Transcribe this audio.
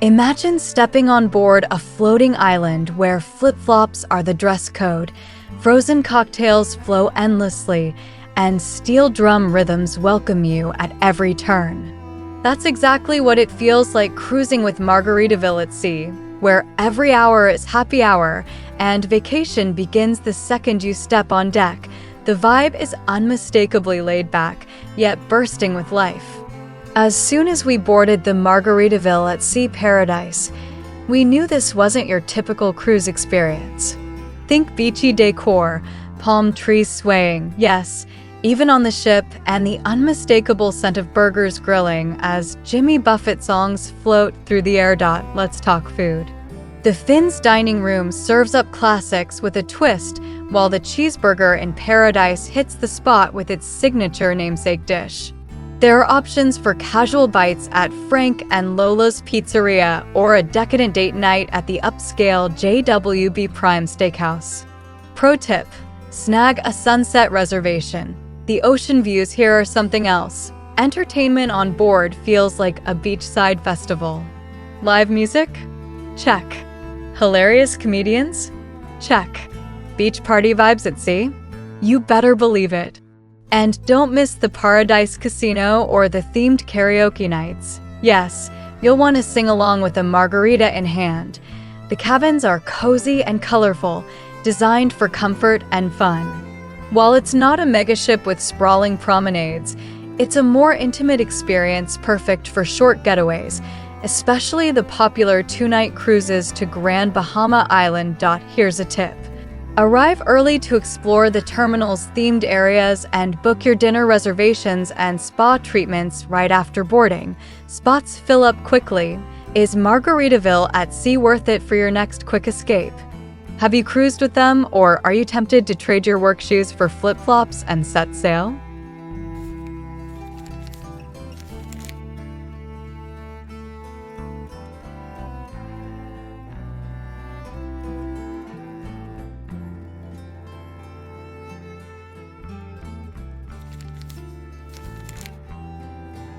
Imagine stepping on board a floating island where flip-flops are the dress code, frozen cocktails flow endlessly, and steel drum rhythms welcome you at every turn. That's exactly what it feels like cruising with Margaritaville at sea, where every hour is happy hour and vacation begins the second you step on deck. The vibe is unmistakably laid back, yet bursting with life. As soon as we boarded the Margaritaville at Sea Paradise, we knew this wasn't your typical cruise experience. Think beachy decor, palm trees swaying, yes, even on the ship, and the unmistakable scent of burgers grilling as Jimmy Buffett songs float through the air. Let's talk food. The Finn's dining room serves up classics with a twist, while the cheeseburger in Paradise hits the spot with its signature namesake dish. There are options for casual bites at Frank and Lola's Pizzeria or a decadent date night at the upscale JWB Prime Steakhouse. Pro tip: snag a sunset reservation. The ocean views here are something else. Entertainment on board feels like a beachside festival. Live music? Check. Hilarious comedians? Check. Beach party vibes at sea? You better believe it. And don't miss the Paradise Casino or the themed karaoke nights. Yes, you'll want to sing along with a margarita in hand. The cabins are cozy and colorful, designed for comfort and fun. While it's not a megaship with sprawling promenades, it's a more intimate experience perfect for short getaways, especially the popular 2-night cruises to Grand Bahama Island. Here's a tip. Arrive early to explore the terminal's themed areas and book your dinner reservations and spa treatments right after boarding. Spots fill up quickly. Is Margaritaville at sea worth it for your next quick escape? Have you cruised with them, or are you tempted to trade your work shoes for flip-flops and set sail?